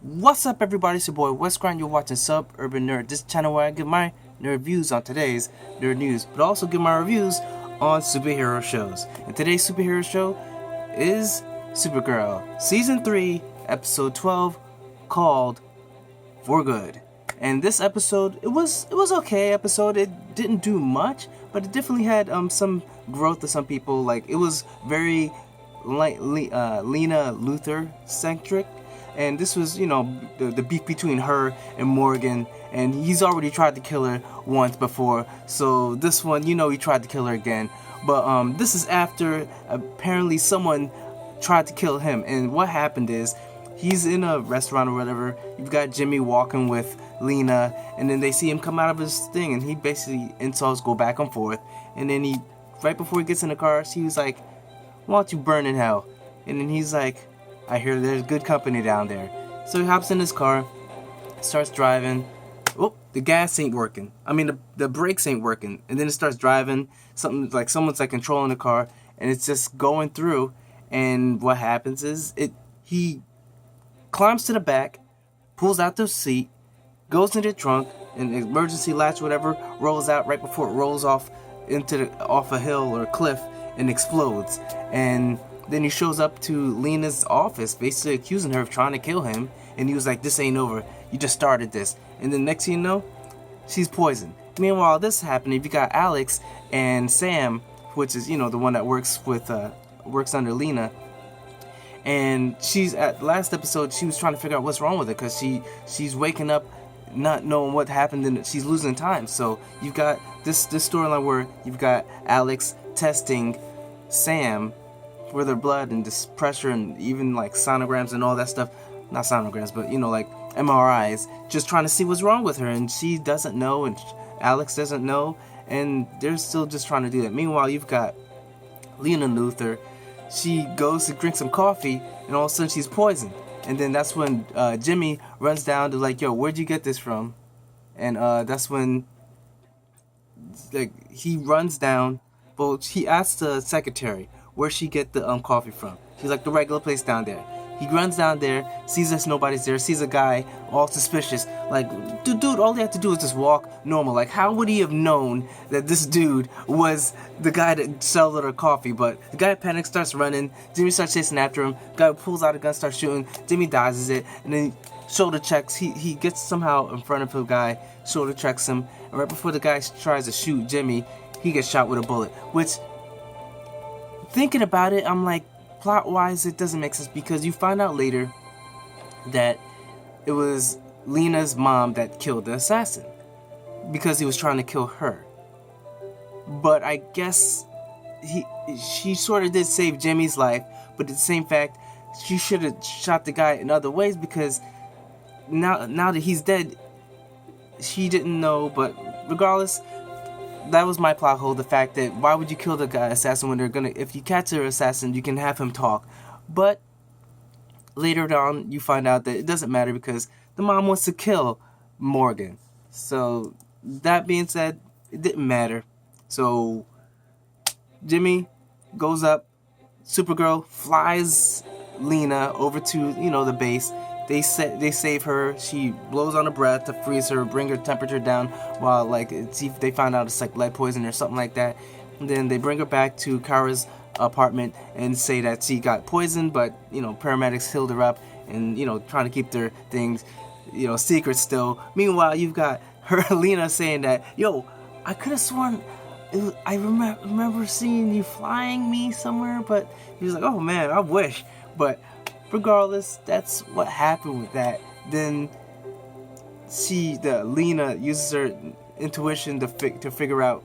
What's up, everybody? It's your boy Wes Grind. You're watching Suburban Nerd, this channel where I give my nerd views on today's nerd news, but also give my reviews on superhero shows. And today's superhero show is Supergirl, Season 3, Episode 12, called For Good. And this episode, it was okay episode. It didn't do much, but it definitely had some growth to some people. Like, it was very Lena Luthor centric, and this was, the beef between her and Morgan, and he's already tried to kill her once before, so this one, he tried to kill her again. But this is after apparently someone tried to kill him, and what happened is he's in a restaurant or whatever. You've got Jimmy walking with Lena, and then they see him come out of his thing, and he basically insults go back and forth, and then right before he gets in the car, he was like, "Why don't you burn in hell?" And then he's like, "I hear there's good company down there." So he hops in his car, starts driving. Oh, the gas ain't working. I mean, the brakes ain't working. And then it starts driving. Something like someone's like controlling the car, and it's just going through. And what happens is he climbs to the back, pulls out the seat, goes into the trunk, and the emergency latch, whatever, rolls out right before it rolls off off a hill or a cliff and explodes. And then he shows up to Lena's office, basically accusing her of trying to kill him. And he was like, "This ain't over. You just started this." And then next thing you know, she's poisoned. Meanwhile, this is happening. You got Alex and Sam, which is, the one that works under Lena. And she's at last episode, she was trying to figure out what's wrong with her because she's waking up not knowing what happened, and she's losing time. So you've got this storyline where you've got Alex testing Sam for their blood and this pressure and even like sonograms and all that stuff. Not sonograms, but like MRIs, just trying to see what's wrong with her, and she doesn't know, and Alex doesn't know, and they're still just trying to do that. Meanwhile, you've got Lena Luthor. She goes to drink some coffee, and all of a sudden she's poisoned. And then that's when Jimmy runs down to like, "Yo, where'd you get this from?" And that's when he runs down. Well, he asks the secretary where she get the coffee from. She's like, "The regular place down there." He runs down there, sees us, nobody's there, sees a guy all suspicious. Like, dude, all he had to do is just walk normal. Like, how would he have known that this dude was the guy that sold her coffee? But the guy panics, starts running. Jimmy starts chasing after him. Guy pulls out a gun, starts shooting. Jimmy dodges it, and then shoulder checks. He gets somehow in front of the guy, shoulder checks him, and right before the guy tries to shoot Jimmy, he gets shot with a bullet. Which, thinking about it, I'm like, plot-wise, it doesn't make sense because you find out later that it was Lena's mom that killed the assassin because he was trying to kill her. But I guess she sort of did save Jimmy's life, but at the same fact, she should have shot the guy in other ways because now that he's dead, she didn't know. But regardless, that was my plot hole. The fact that why would you kill the guy assassin when if you catch the assassin, you can have him talk. But later on, you find out that it doesn't matter because the mom wants to kill Morgan. So that being said, it didn't matter. So Jimmy goes up. Supergirl flies Lena over to the base. They save her. She blows on a breath to freeze her, bring her temperature down, while see if they find out it's like lead poison or something like that. And then they bring her back to Kara's apartment and say that she got poisoned, but paramedics healed her up, and trying to keep their things secret still. Meanwhile, you've got her Lena saying that, "Yo, I could have sworn I remember seeing you flying me somewhere," but he was like, "Oh man, I wish." But regardless, that's what happened with that. Then Lena uses her intuition to figure out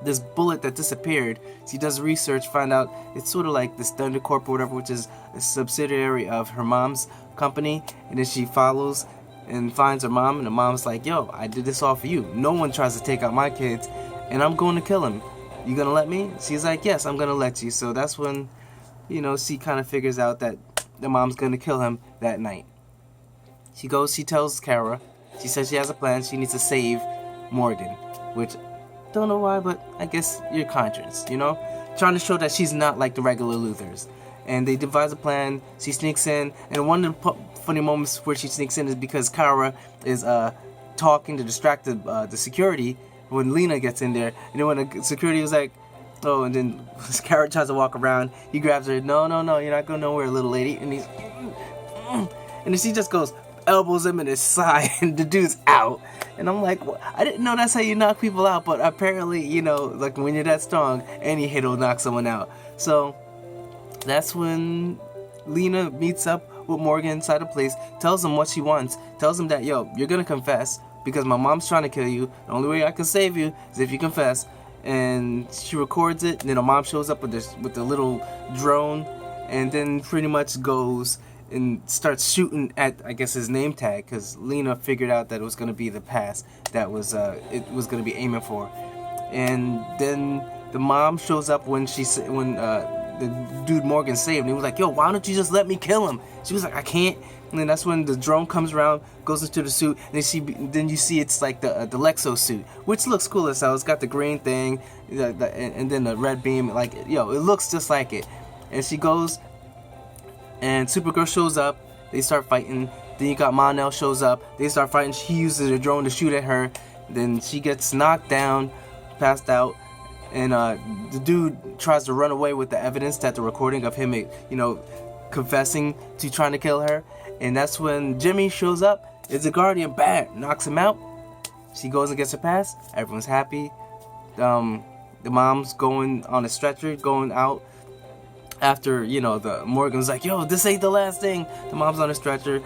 this bullet that disappeared. She does research, find out it's sort of like this Thunder Corp or whatever, which is a subsidiary of her mom's company. And then she follows and finds her mom, and the mom's like, "Yo, I did this all for you. No one tries to take out my kids, and I'm going to kill him. You gonna let me?" She's like, "Yes, I'm gonna let you." So that's when she kind of figures out that the mom's gonna kill him that night. She tells Kara, she says she has a plan, she needs to save Morgan, which, don't know why, but I guess your conscience, trying to show that she's not like the regular Luthers. and they devise a plan. She sneaks in, and one of the funny moments where she sneaks in is because Kara is talking to distract the security when Lena gets in there, and then when the security was like, oh, and then Kara tries to walk around, he grabs her. No, you're not going nowhere, little lady. And he's, and then she just goes, elbows him in his side, and the dude's out. And I'm like, well, I didn't know that's how you knock people out, but apparently, you know, like when you're that strong, any hit will knock someone out. So that's when Lena meets up with Morgan inside the place, tells him what she wants, tells him that, yo, you're gonna confess because my mom's trying to kill you. The only way I can save you is if you confess. And she records it, and then her mom shows up with the little drone, and then pretty much goes and starts shooting at, I guess, his name tag, because Lena figured out that it was going to be the pass that was it was going to be aiming for. And then the mom shows up when the dude Morgan saved, and he was like, yo, why don't you just let me kill him? She was like, I can't. And then that's when the drone comes around, goes into the suit, and then you see it's like the Lexo suit, which looks cool as hell. It's got the green thing, and then the red beam, like, yo, it looks just like it. And she goes, and Supergirl shows up, they start fighting. Then you got Mon-El shows up, they start fighting. He uses a drone to shoot at her, then she gets knocked down, passed out, and the dude tries to run away with the evidence, that the recording of him, you know, confessing to trying to kill her. And that's when Jimmy shows up. It's a Guardian, bam, knocks him out. She goes and gets her pass. Everyone's happy. The mom's going on a stretcher, going out after, you know, the Morgan's like, yo, this ain't the last thing. The mom's on a stretcher.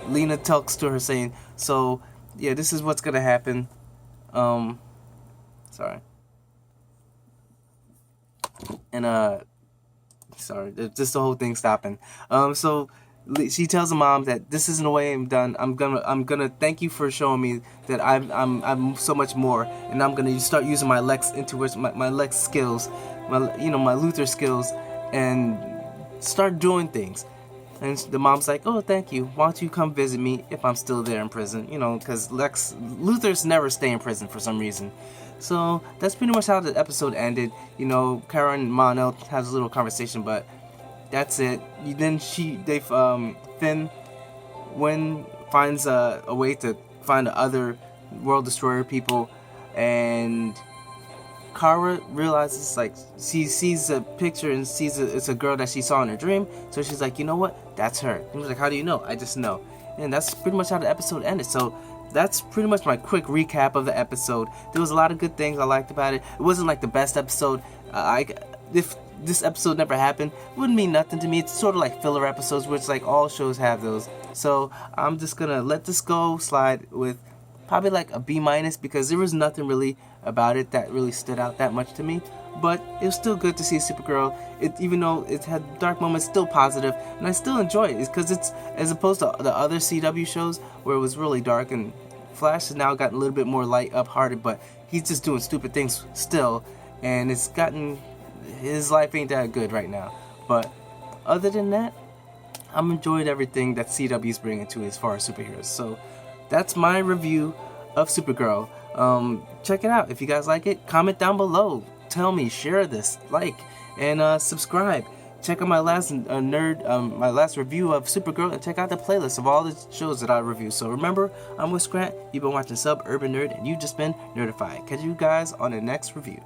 Lena talks to her saying, so yeah, this is what's gonna happen. Sorry. And sorry, just the whole thing stopping. So she tells the mom that this isn't the way I'm done. I'm gonna thank you for showing me that I'm so much more, and I'm gonna start using my Lex intuition, my Lex skills, my Luthor skills, and start doing things. And the mom's like, oh, thank you. Why don't you come visit me if I'm still there in prison? You know, because Luthors never stay in prison for some reason. So that's pretty much how the episode ended. You know, Kara and Mon-El has a little conversation, but that's it. Then Finn finds a way to find the other World Destroyer people, and Kara realizes, like, she sees a picture and sees it's a girl that she saw in her dream. So she's like, you know what? That's her. And was like, how do you know? I just know. And that's pretty much how the episode ended. So that's pretty much my quick recap of the episode. There was a lot of good things I liked about it. It wasn't like the best episode. If this episode never happened, it wouldn't mean nothing to me. It's sort of like filler episodes, which like all shows have those. So I'm just gonna let this go slide with probably like a B-, because there was nothing really about it that really stood out that much to me. But it was still good to see Supergirl. Even though it had dark moments, still positive, and I still enjoy it. It's because it's, as opposed to the other CW shows where it was really dark, and Flash has now gotten a little bit more light up-hearted, but he's just doing stupid things still, and it's gotten, his life ain't that good right now. But other than that, I'm enjoying everything that CW's bringing to it as far as superheroes. So that's my review of Supergirl. Check it out. If you guys like it, comment down below. Tell me, share this, like, and subscribe. Check out my last my last review of Supergirl, and check out the playlist of all the shows that I review. So remember, I'm Wes Grant. You've been watching Suburban Nerd, and you've just been nerdified. Catch you guys on the next review.